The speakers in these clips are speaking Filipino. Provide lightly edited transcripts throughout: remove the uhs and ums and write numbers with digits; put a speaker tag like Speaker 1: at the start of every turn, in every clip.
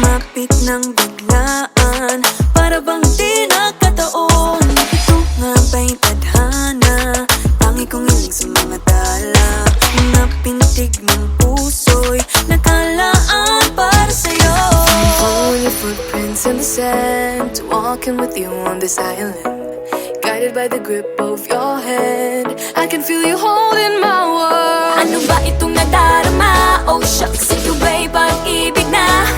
Speaker 1: Lumapit ng biglaan, para bang di nakataon. Ito nga ba'y tadhana, tangi kong hiling sa mga tala. Mga pintig ng puso'y nakalaan para sa'yo.
Speaker 2: Following your footprints in the sand, walking with you on this island, guided by the grip of your hand. I can feel you holding my world.
Speaker 1: Ano ba itong nadarama? Oh shucks, ito ba'y pag-ibig na?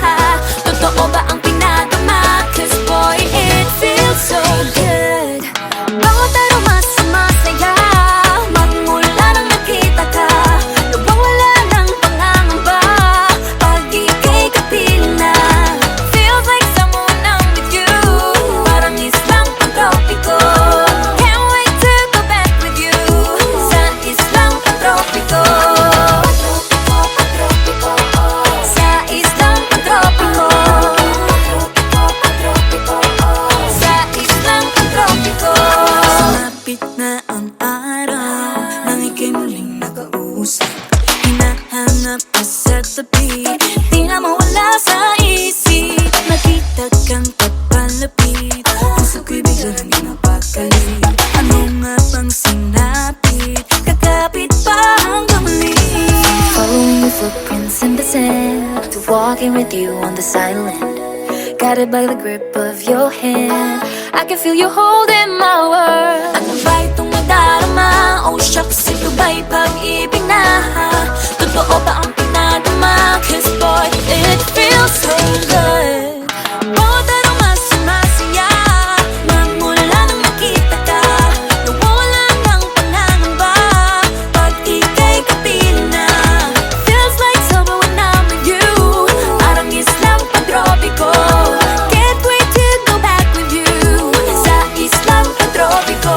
Speaker 1: Totoo ba ang pinadama? Cause boy, it feels so good. Bawat araw mas masaya, magmula nang nakita ka. Nawawala ng pangangamba, pag ika'y kapiling na. Feels like someone I'm with you, parang islang pantropiko. Can't wait to go back with you, sa islang pantropiko. Sa islang pantropiko. Sa islang pantropiko. Sumapit na ang araw, nang ika'y muling nakausap. Hinahanap ka sa tabi, di na mawala sa isip. Nakita kang papalapit, puso ko'y bigla nang napakali. Ano nga bang sinapit, kakapit pa hanggang muli.
Speaker 2: Following your footprints in the sand, to walking with you on this island, guided by the grip of your hand. I can feel you holding my world.
Speaker 1: Ano ba itong nadarama? Oh shucks, ito ba'y pag-ibig na? Totoo ba ang pinadama? Cause boy, it feels so good. Bawat araw mas masaya, magmula nang makita ka. Nawawala ng pangangamba, pag ika'y kapiling na. Feels like summer when I'm with you, parang islang pantropiko. Can't wait to go back with you, sa islang pantropiko.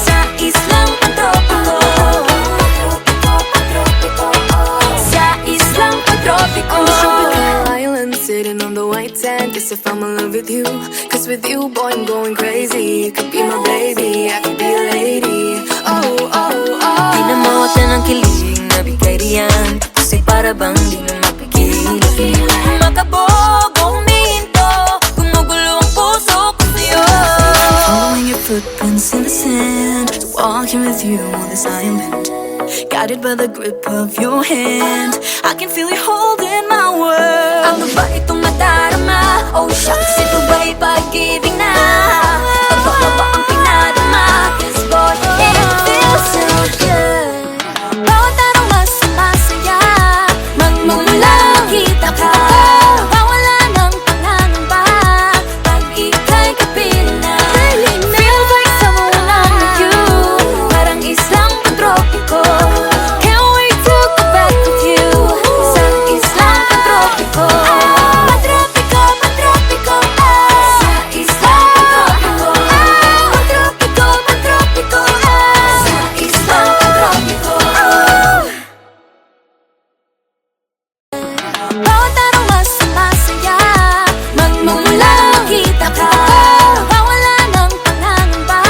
Speaker 1: Sa islang pantropiko. Sa islang pantropiko.
Speaker 2: On the tropical island, sitting on the white sand, guess if I'm in love with you. Cause with you, boy, I'm going crazy. You could be my baby, I could be a lady. Oh, oh, oh.
Speaker 1: Di na mawata ng kilig na bigay riyan, kasi para bang di na mapigil. Makabog o huminto, gumugulo ang puso ko sa'yo. Following your footprints in the sand, walking with you on this island, guided by the grip of your hand. I can feel you holding my world. Ano ba itong nadarama? Oh shucks, ito ba'y pag-ibig na? Totoo ba ang pinadama? Cause boy, it feels so good. Bawat araw mas masaya, magmumula makita ka. Nawawala ng pangangamba, pag ika'y kapiling na. Feels like someone I'm with you, parang islang pantropiko. Can't wait to go back with you, sa islang pantropiko. Pantropiko, pantropiko, sa islang pantropiko. Pantropiko, pantropiko, sa islang pantropiko. Bawat araw mas masaya, magmumula makita ka. Nawawala ng pangangamba,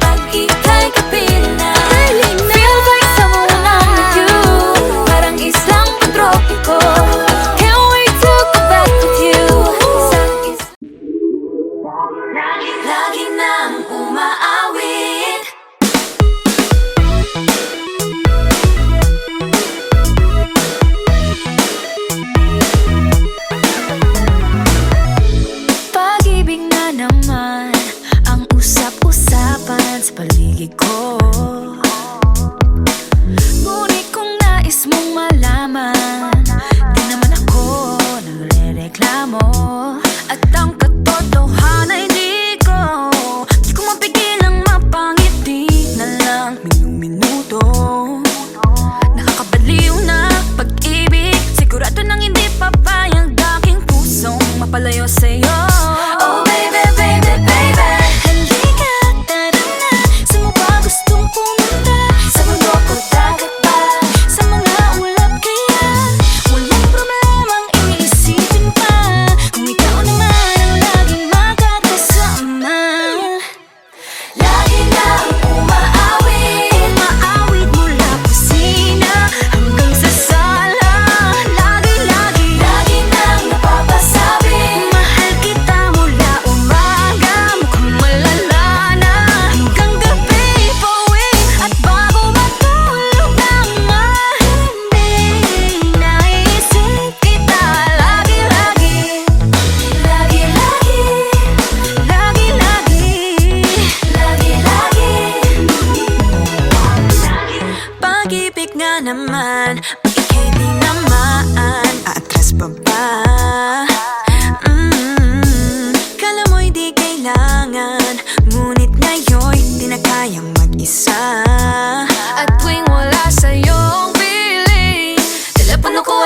Speaker 1: pag ika'y kapiling na. Feels like someone I'm with you, parang islang pantropiko. Can't wait to go back with you, sa lagi nang umaawit. Pag-ibig na naman ang usap-usapan sa paligid ko. Ngunit kung nais mong malaman, di naman ako nagre-reklamo. At ang katotohanan ay di ko mapigilang mapangiti na lang minuto. Nakakabaliw na pag-ibig, sigurado nang hindi papayag aking pusong mapalayo sa'yo. Oh baby, baby, baby, halika, tara na. Saan mo ba gustong pumunta? Sa mundo ko, dagat ba? Sa mga ulap kaya? Walang problemang iniisipin pa, kung ikaw naman ang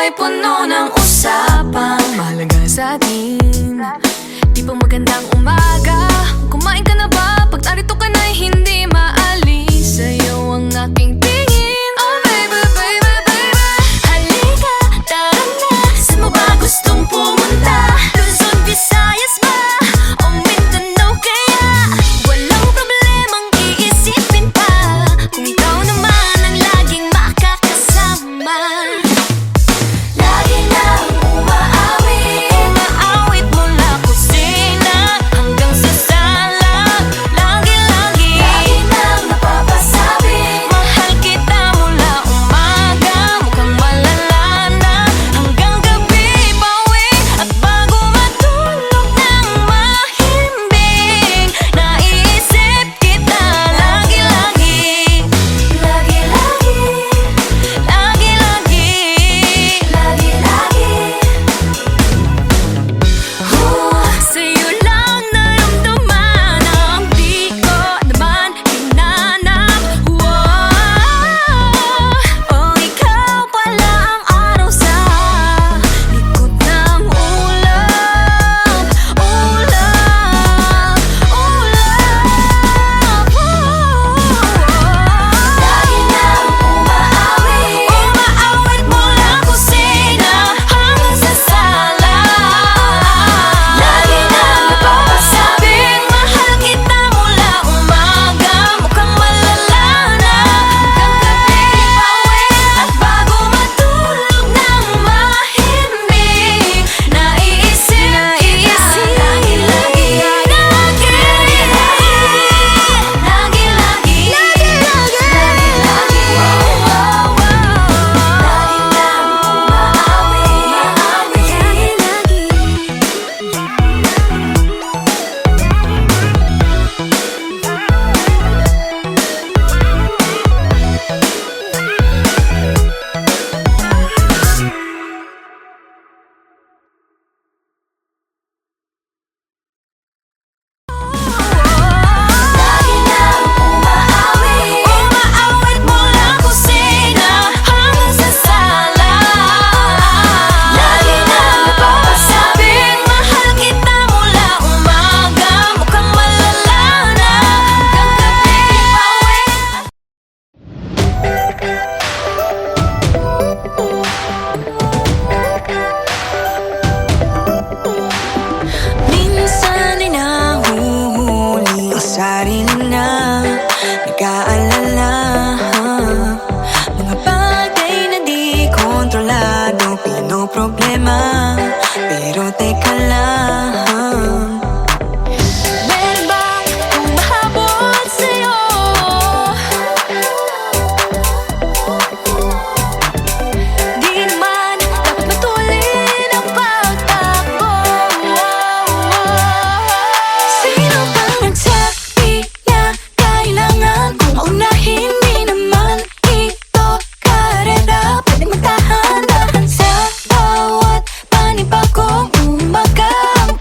Speaker 1: ay puno ng usapang
Speaker 3: mahalaga sa atin. Di pa magandang umaga, kumain ka na ba? Pag narito ka na'y hindi maalis sa'yo ang aking tingin. Oh baby, baby, baby, halika, tara na. Saan mo ba gustong pumunta? Luzon, Visayas ba? O Mindanao kaya? Walang problemang iisipin pa kung ikaw naman ang laging makakasama.
Speaker 1: Lagi nang umaawit mula kusina hanggang sa sala. Lagi-lagi nang napapasabi, mahal kita mula umaga, mukhang malala na hanggang gabi. Pauwi at bago matulog ng mahimbing, naiisip kita lagi-lagi. Lagi-lagi, lagi-lagi, lagi-lagi.
Speaker 3: Sa'yo lang naramdaman ang di ko naman hinanap. Oh, ikaw pala ang araw sa likod ng ulap. Ulap, ulap.
Speaker 1: Lagi nang umaawit mula kusina hanggang sa sala. Lagi nang napapasabing, mahal kita mula umaga, mukhang malala na hanggang gabi. Pauwi at bago matulog ng mahimbing, naiisip kita lagi-lagi. Lagi-lagi, lagi-lagi, Lagi nang umaawit mula kusina hanggang sa sala. Lagi nang napapasabing, mahal kita mula umaga, mukhang malala na hanggang gabi. Pauwi.
Speaker 3: Minsan ay nahuhuli ang sarili na nag-aalala. Mga bagay na di kontrolado, pinoproblema. Pero teka lang, meron bang humahabol sa'yo? Di naman dapat matulin ang pagtakbo. Sino bang nagsabi na kailangan kong maunahin? Di naman ito karera, pwede magtahan-tahan sa bawat panibagong umaga. Ang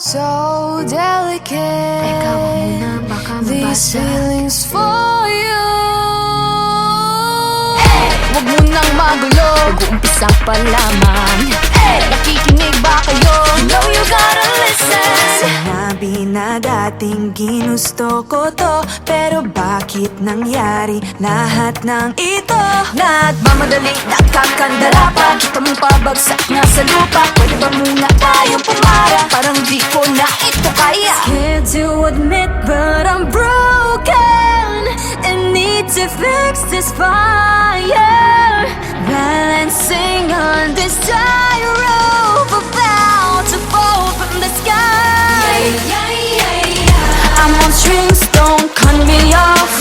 Speaker 3: so delicate.
Speaker 2: Ikaw muna, baka
Speaker 3: These
Speaker 2: mabasa.
Speaker 3: feelings for you. Huwag mo nang magulo, nag-uumpisa pa lamang. Nakikinig ba kayo? You know you gotta listen.
Speaker 4: Sinabi na dating ginusto ko to, pero bakit nangyari lahat ng ito?
Speaker 3: Nagmamadali, nakakandara pa. Kita mong pabagsak na sa lupa. Pwede ba muna tayong pumara? Parang di ko na ito kaya.
Speaker 2: Scared to admit, but I'm broken and need to fix this fire. Balancing on this tightrope, about to fall from the sky. I'm on strings, don't cut me off.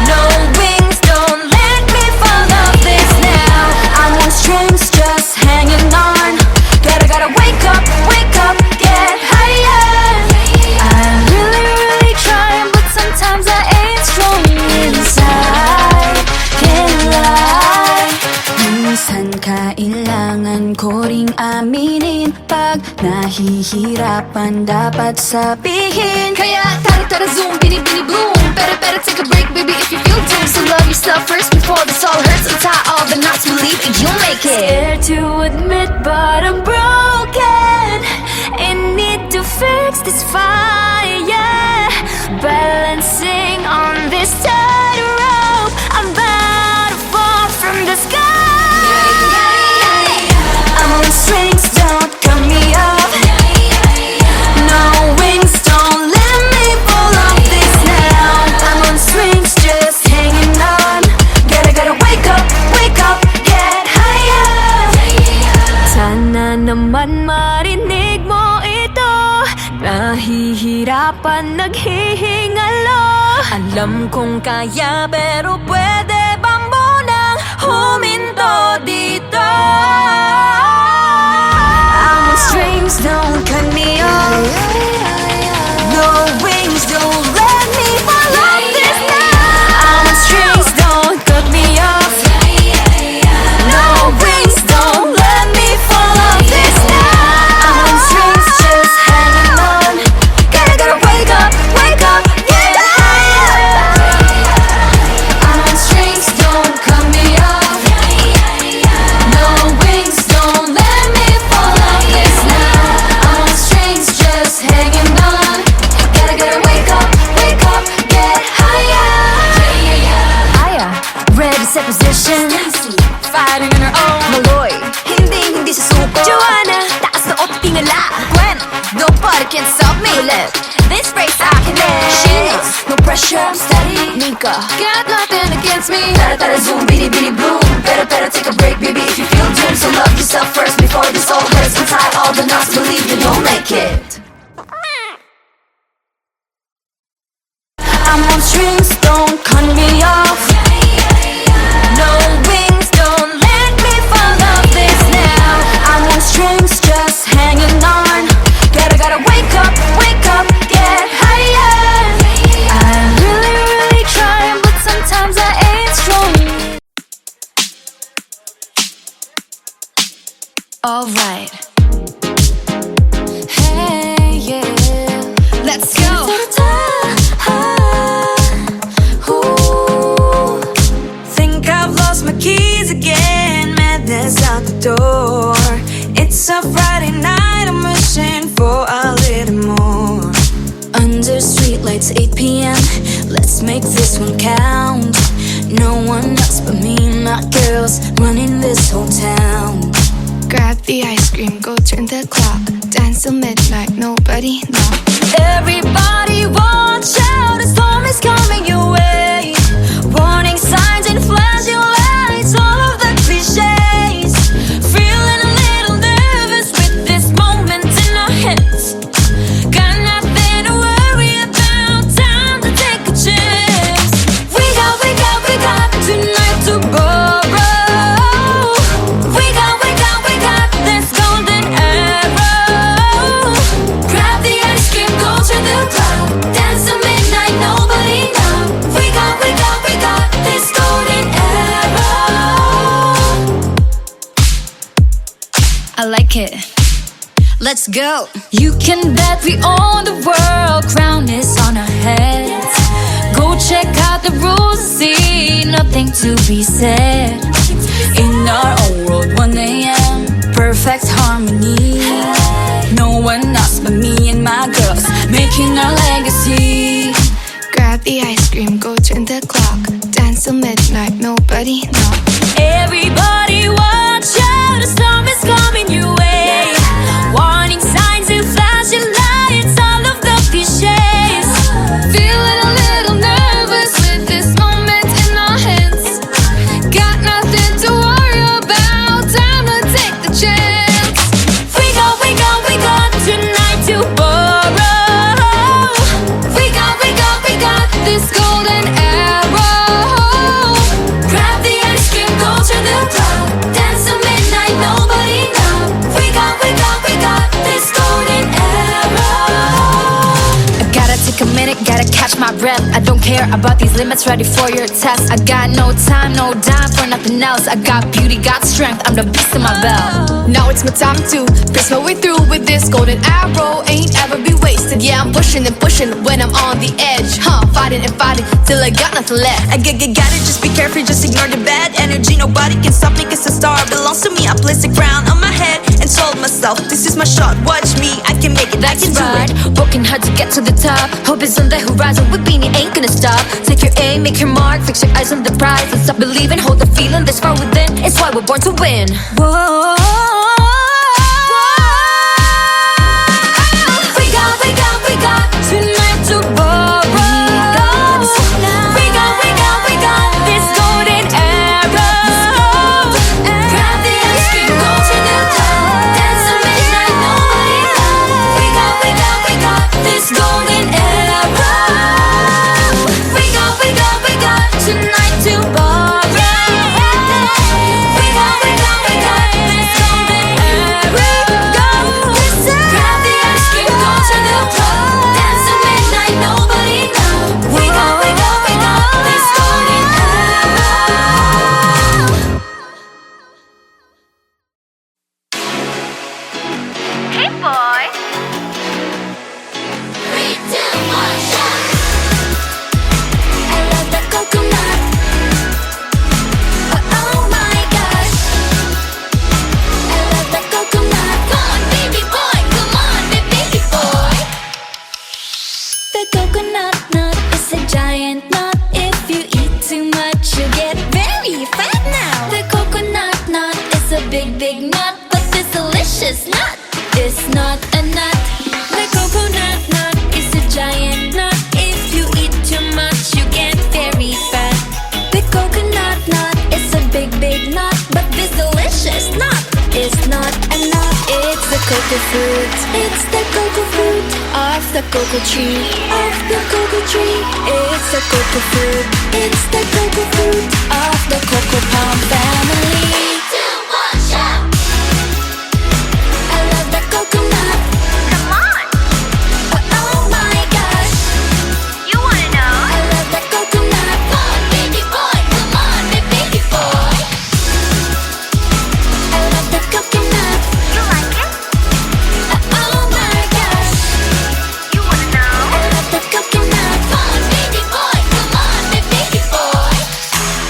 Speaker 2: No wings, don't let me fall off this now. I'm on strings, just hanging on. Gotta wake up, get higher. I'm really trying, but sometimes I ain't strong inside. Can't lie. Minsan kailangan ko ring aminin, pag nahihirapan dapat sabihin.
Speaker 3: Kaya tara zoom, bini bloom. Better take a break, baby, if you feel doomed. So love yourself first before this all hurts. Untie all the knots, believe that you'll make it.
Speaker 2: Scared to admit, but I'm broken and need to fix this fire. Balancing on this tightrope, I'm about to fall from the sky. I'm on strings, don't cut me off. No wings, don't let me fall off this now. I'm on strings, just hanging on. Gotta wake up, get higher. Sana naman marinig mo ito. Nahihirapan, naghihingalo. Alam kong kaya, pero pwede bang munang huminto dito? I'm on strings, don't cut me off. No wings, don't let me fall off this now. I'm on strings, don't cut me off. No wings, don't let me fall off this now. I'm on strings, just hanging on. Gotta wake up, get higher. I'm on strings, don't cut me off. No wings, don't let me fall off this now. I'm on strings, just hanging on. Gotta wake up, get higher. Aya, ready, set position. Fighting on her own. Maloy, hindi susuko. Joanna, taas na o tingala. Gwen, nobody can stop me. Colette, this race I can live. Sheena, no pressure, I'm steady. Nika, got nothing against me. Tara zoom, bini bloom. Better take a break, baby, if you feel doomed. So love yourself first before this all hurts. Untie all the knots, believe that you'll make it. I'm on strings, don't cut me off. No wings, don't let me fall off this now. I'm on strings, just hanging on. Gotta wake up, get higher. I'm really trying, but sometimes I ain't strong. Alright. Hey, yeah.
Speaker 3: Let's go.
Speaker 4: Think I've lost my keys again, madness out the door. It's a Friday night, I'm wishing for a little more.
Speaker 2: Under streetlights, 8 p.m. Let's make this one count. No one else but me and my girls running this whole town.
Speaker 3: Grab the ice cream, go turn the clock. Dance till midnight, nobody knocks.
Speaker 2: Everybody watch out, a storm is coming your way. Warning signs and flashing lights, all of the cliches. Feeling a little nervous with this moment in our heads. Got nothing to worry about, time to take a chance. We got tonight to borrow. We got this golden arrow. Grab the ice cream, go to the club. Dance till midnight, nobody knows. We got this golden arrow. I like it.
Speaker 3: Let's go.
Speaker 2: You can bet we own the world, crown is on our heads. Go check out the rules and see, nothing to be said. In our own world, 1 a.m., perfect harmony. No one else but me and my girls, making our legacy.
Speaker 3: Grab the ice cream, go turn the clock. Dance till midnight, nobody knock.
Speaker 2: Everybody watch out, the storm is coming your way. Warning signs and flashing lights, all of the cliches.
Speaker 3: Feeling a little nervous with this moment in our hands. Got nothing to worry about, time to take the chance.
Speaker 2: We got tonight to borrow.
Speaker 3: We got this golden arrow.
Speaker 2: Grab the ice cream, go to the club. Dance till midnight, nobody know. We got this golden arrow.
Speaker 3: I gotta take a minute, gotta catch my breath. I don't care about these limits, ready for your test. I got no time, no dime for nothing else. I got beauty, got strength, I'm the beast in my belt. Now it's my time to press my way through with this golden arrow. Ain't ever be wasted, yeah, I'm pushing and pushing when I'm on the edge. Fighting and fighting till I got nothing left.
Speaker 4: I got it, just be careful, just ignore the bad energy. Nobody can stop me, cause the star belongs to me. I placed a crown on my head and told myself, this is my shot, watch me, I can make it, I can do
Speaker 2: Right,
Speaker 4: it.
Speaker 2: working hard to get to the top. Hope is on the horizon, with Beanie ain't gonna stop. Take your aim, make your mark, fix your eyes on the prize. And stop believing, hold the feeling that's far within. It's why we're born to win. Whoa. We got tonight to borrow. We got this golden arrow. Grab the ice cream, go to the club. Dance till midnight, nobody know. We got this golden arrow. We got tonight to borrow. We got this golden arrow. Grab the ice cream, go to the club. Dance till midnight, nobody know. We got this golden arrow.
Speaker 3: Hey boy.
Speaker 2: 3, 2, 1, shot. I love the coconut. Oh my gosh. I love the coconut. Come on, baby boy. Come on, baby boy. The coconut nut is a giant nut. If you eat too much, you get very fat now. The coconut nut is a big nut, but this delicious nut is not a nut. The coconut nut is a giant nut. If you eat too much, you get very fat. The coconut nut is a big nut, but this delicious nut is not a nut. It's the cocoa fruit. It's the cocoa fruit of the cocoa tree. Of the cocoa tree. It's the cocoa fruit. It's the cocoa fruit of the cocoa palm family. 2, 1, shout. I love the coconut.
Speaker 3: Come on.
Speaker 2: Oh my gosh.
Speaker 3: You wanna know?
Speaker 2: I love the coconut. Come on, baby boy. Come on, baby boy. I love the coconut.
Speaker 3: You like it?
Speaker 2: Oh my gosh.
Speaker 3: You wanna know?
Speaker 2: I love the coconut. Come on, baby boy. Come on, baby boy.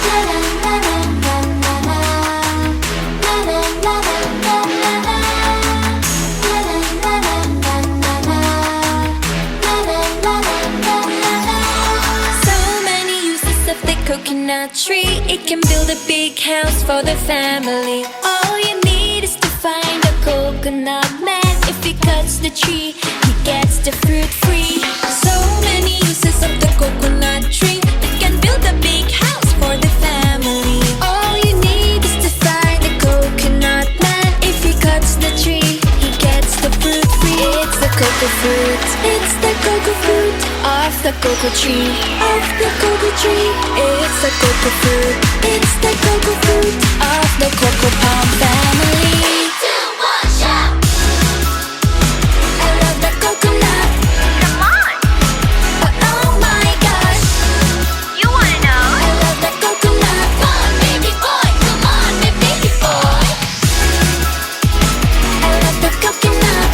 Speaker 2: La la la la la la la. La la la la la la la. La la la la la la la. La la la la la la.
Speaker 1: So many uses of the coconut tree. It can build a big house for the family. All you need is to find a coconut man. If he cuts the tree, he gets the fruit free. So many uses of the coconut tree. It can build a big house for the family. All you need is to find a coconut man. If he cuts the tree, he gets the fruit free. It's the cocoa fruit. It's the cocoa fruit of the cocoa tree. Of the cocoa tree. It's the cocoa fruit. It's the cocoa fruit of the cocoa palm family.
Speaker 2: 2, 1, shout.
Speaker 1: I love the coconut.
Speaker 3: Come on.
Speaker 1: Oh my gosh.
Speaker 3: You wanna know?
Speaker 2: I love the coconut. Come on, baby boy. Come on, baby boy.
Speaker 1: I love the coconut.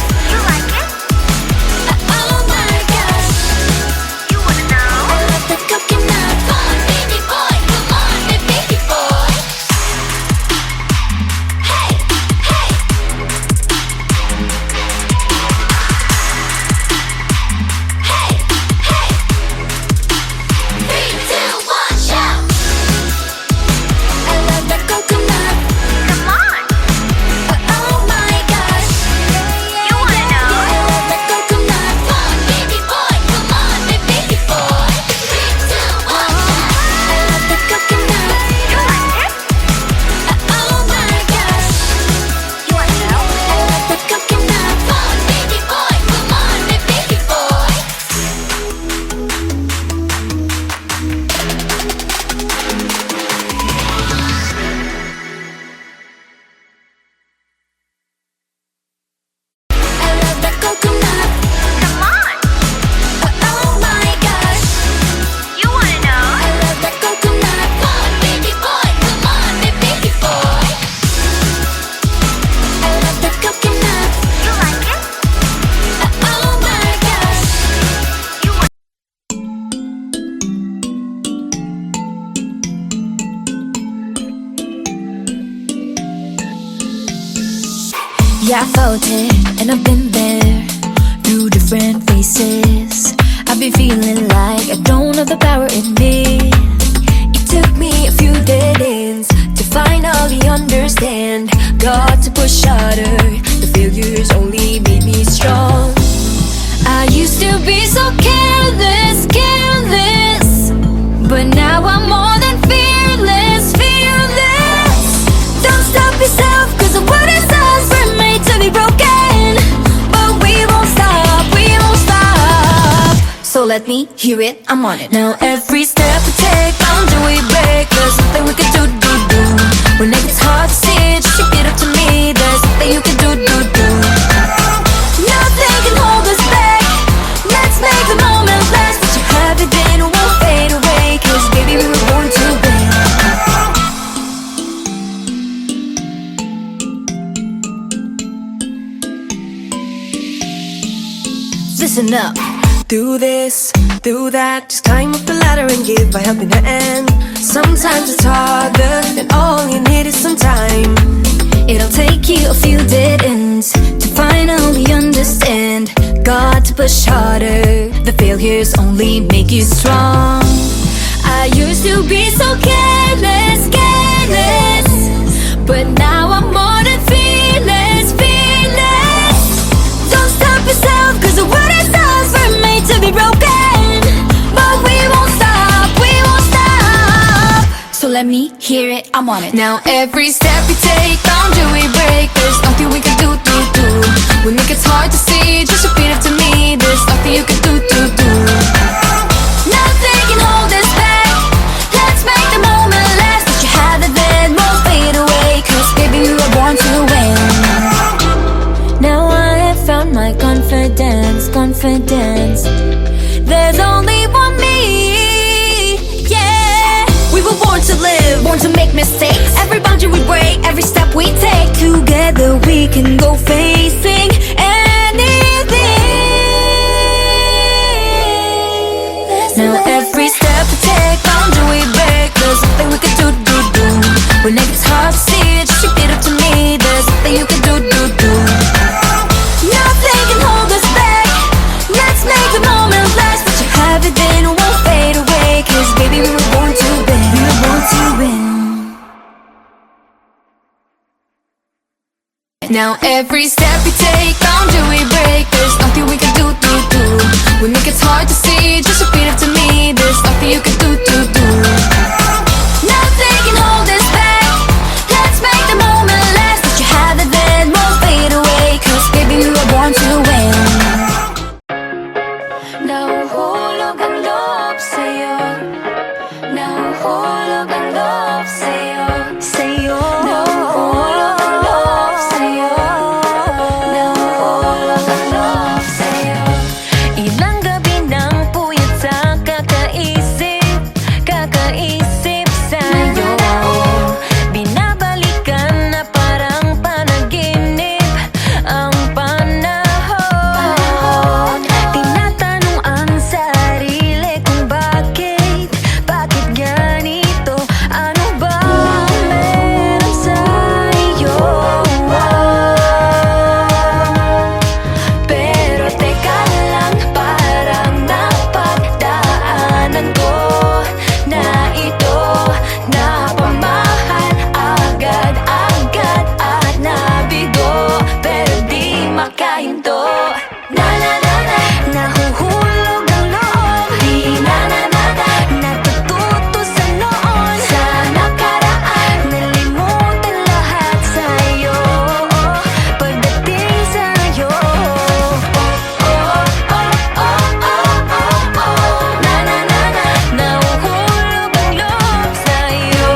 Speaker 1: felt it, and I've been there through different faces. I've been feeling like I don't have the power in me. It took me a few dead ends to finally understand. Got to push harder, the failures only made me strong. I used to be so careless, careless, but now I'm more than fearless, fearless. Don't stop yourself, cause the world is us, we're made to be broken. But we won't stop, we won't stop. So let me hear it, I'm on it. Now every step we take, boundary we break. There's nothing we can do. When it gets hard to see, just repeat it to me. There's nothing you can do. Nothing can hold us back. Let's make the moment last. Let you have it, then it won't fade away. Cause baby, we were born to win. Listen up.
Speaker 4: Do this, do that, just climb up the ladder and give a helping hand. Sometimes it's harder, and all you need is some time.
Speaker 1: It'll take you a few dead ends to finally understand. Got to push harder, the failures only make you strong. I used to be so careless, careless, but now I'm more than fearless, fearless. Don't stop yourself, cause the world is us, we're made to be broken. But we won't stop, we won't stop. So let me hear it, I'm on it.
Speaker 3: Now every step we take, boundary we break. There's nothing we can do. When it gets hard to see, just repeat it to me. There's nothing you can do.
Speaker 1: Nothing can hold us back. Let's make the moment last. Let you have it, then won't fade away. Cause baby, we were born to win. Now I have found my confidence, confidence. There's only one me, yeah.
Speaker 4: We were born to live,
Speaker 1: Born to make mistakes.
Speaker 4: every boundary we break, every step we take.
Speaker 1: Together we can go facing anything. Now every step we take, boundary we break. There's nothing we can do. When it gets hard to see, just repeat it to me. There's nothing you can do. Nothing can hold us back. Let's make the moment last. Let you have it, then it won't fade away. Cause baby, we were born to win. We were born to win.
Speaker 3: Now every step we take, boundary we break. There's nothing we can do. When it gets hard to see, just repeat it to me. There's nothing you can do.
Speaker 1: Nothing can hold us back. Let's make the moment last. Let you have it, then won't fade away. Cause baby, we were born to win. Nahuhulog ang loob sa'yo. Nahuhulog ang loob sa'yo. Sa'yo. Nahuhulog ang loob sa'yo. Nahuhulog ang loob sa'yo. Ilang gabi nang puyat sa kakaisip, kakaisip sa'yo. Binabalikan na parang panaginip ang panahon. Tinatanong ang sarili kung bakit ganito? Ano ba meron sa'yo? Pero teka lang, parang napagdaanan ko na ito. Napamahal agad-agad at nabigo, pero di makahinto. Nahuhulog ang loob. Natututo sa noon, sa nakaraan. Nalimutan lahat sa'yo, pagdating sa'yo. Nahuhulog ang loob sa'yo.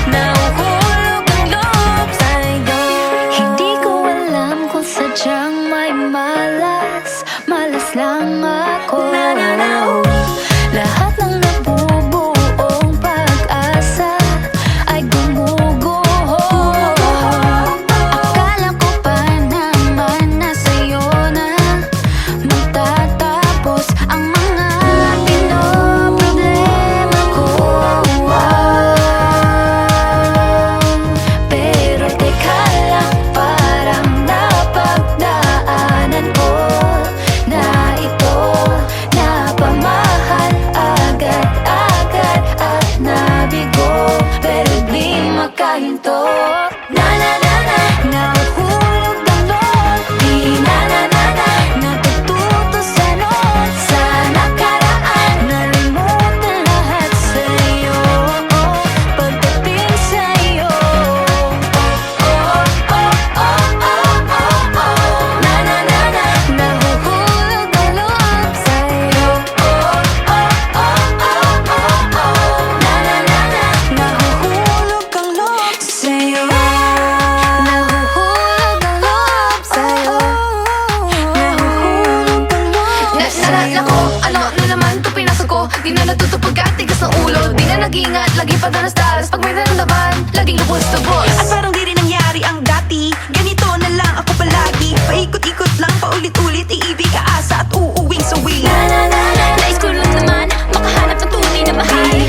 Speaker 1: Nahuhulog ang loob sa'yo. Hindi ko alam kung sadyang may malas, malas lang ako. Lahat ng nabubuong pag-asa ay gumuguho. Akala ko pa naman na sa'yo na magtatapos ang mga pinoproblema ko.
Speaker 3: Di na natuto pagkatigas ng ulo. Di na nag-ingat, lagi pa danas-danas. Pag may naramdaman, laging lubos-lubos.
Speaker 4: At parang di rin nangyari ang dati. Ganito na lang ako palagi. Paikot-ikot lang, paulit-ulit. Iibig, aasa at uuwing sawi.
Speaker 3: Nais ko lang naman makahanap ng tunay na mahal.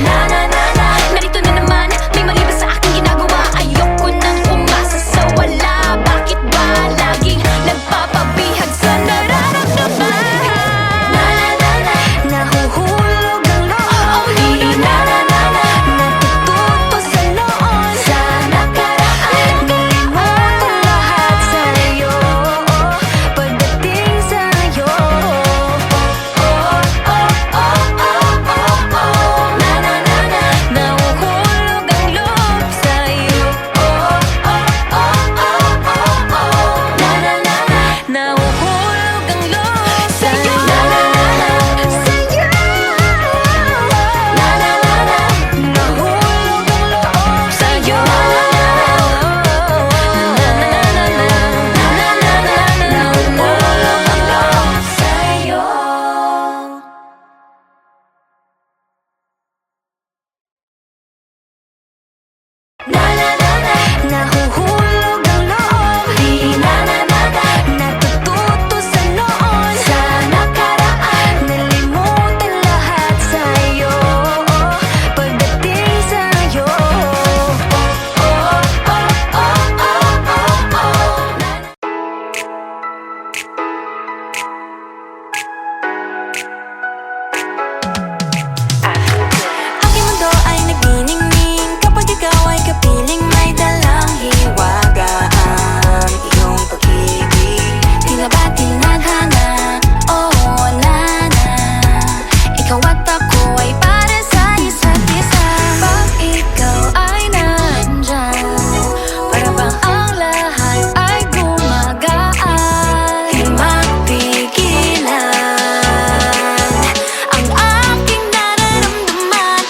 Speaker 3: Narito na naman, may mali ba sa aking ginagawa? Ayoko nang umasa sa wala. Bakit ba laging nagpapabihag sa nararamdaman?
Speaker 2: Nahuhulog ang loob. Natututo sa noon. Sa nakaraan, nalimutan lahat sa'yo. Pagdating sa'yo, nahuhulog ang loob sa'yo. Nahuhulog ang loob sa'yo. Nahulog ang loob sa'yo. Nahulog ang loob sa'yo. Nahuhulog ang loob. Natututo sa noon. Sa nakaraan, nalimutan lahat sa'yo. Pagdating sa'yo,
Speaker 4: Aking mundo ay nagniningning kapag ikaw ay kapiling may dalang hiwaga ang iyong pag-ibig.
Speaker 3: Di na ba tinadhana? Oo, nana. Ikaw at ako ay para sa isa't isa. Pag ikaw ay nandyan, para bang ang lahat ay gumagaan. Di mapigilan ang aking nararamdaman.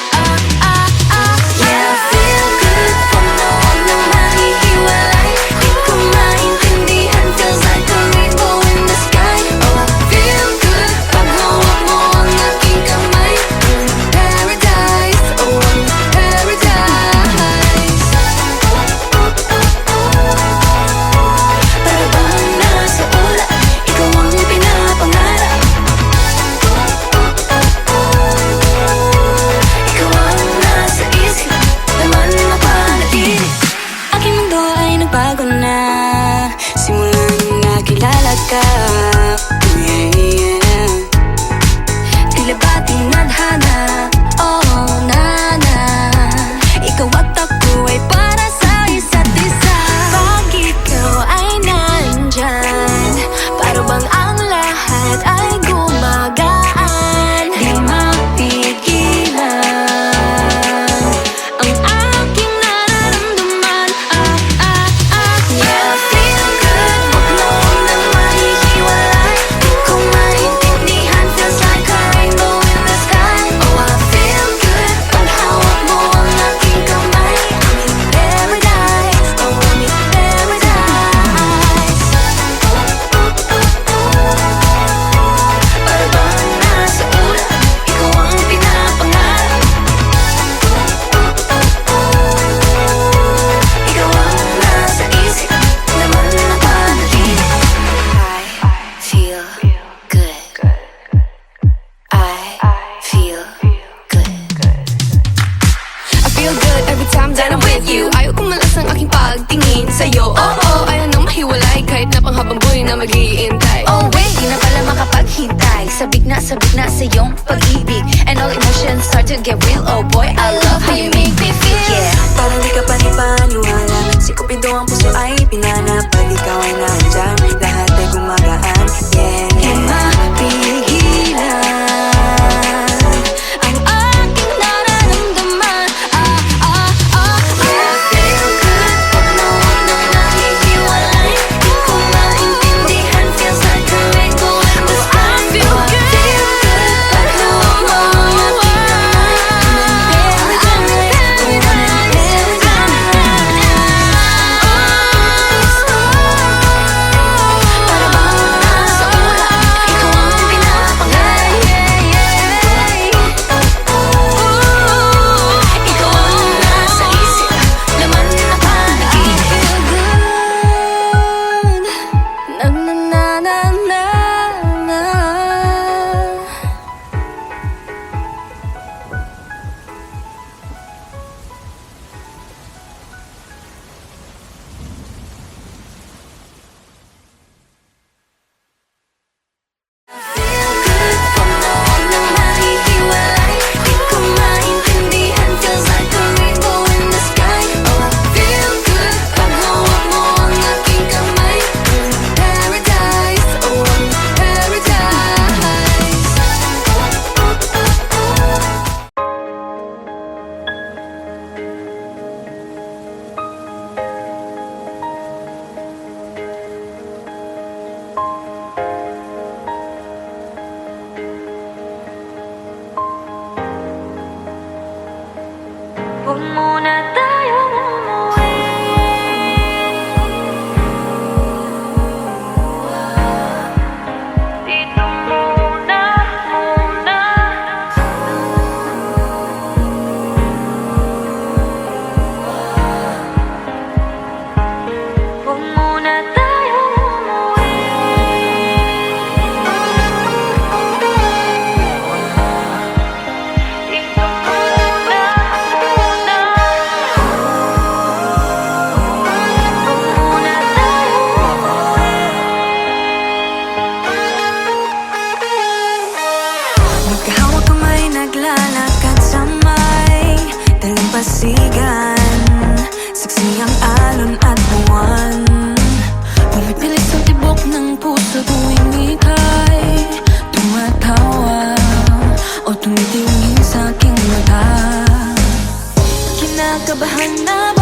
Speaker 3: Yeah, feel good kung noon nang mahihiwalay. Di ko maintindihan, feels like a rainbow in the sky. Oh, I feel good pag hawak mo ang aking kamay. Paradise, oh, paradise. Para bang nasa ula, ikaw ang pinapangarap. Ikaw ang nasa isip, laman na panaginip.
Speaker 4: Aking mundo ay nagbago na simulan nakilala ka. Yeah, yeah.
Speaker 3: Tila ba tinadhana? Oh, nana. Ikaw at ako ay para sa isa't isa. Pag ikaw ay nandyan, para bang ang lahat ay gumagaan. Di mapigilan ang aking nararamdaman. Yeah, feel good pag noon nang mahihiwalay. Di ko maintindihan, feels like a rainbow in the sky. Oh, I feel good pag hawak mo ang aking kamay. I'm in paradise, oh, I'm in paradise. Para bang nasa ula, ikaw ang pinapangarap. Ikaw ang nasa isip, laman na panaginip. I feel good. I feel good. I feel good every time that I'm with you. Ayaw kong malas ang aking pagtingin sa'yo. Oo, ayaw nang mahiwalay kahit na panghabang buhay na mag-iintay.
Speaker 2: oh wait, di na pala makapaghintay. Sabik na sa iyong pag-ibig. And all emotions start to get real. Oh boy, I love how you make me feel. Yeah.
Speaker 4: Parang di ka panipaniwala. Si Cupido ang puso ay pinanap. Pag ikaw ay nandyan, lahat ay gumagaan. Yeah,
Speaker 2: Di
Speaker 4: yeah.
Speaker 2: mapigilan ang aking nararamdaman.
Speaker 3: Yeah, feel good pag noon nang nahihiwalay. Di ko maintindihan, feels like a rainbow in the sky. I feel good pag hawak mo ang aking kamay. I'm in paradise, oh, Isang tibok ng puso tuwing ika'y tumatawa o tumitingin sa aking mata.
Speaker 2: Kinakabahan na ba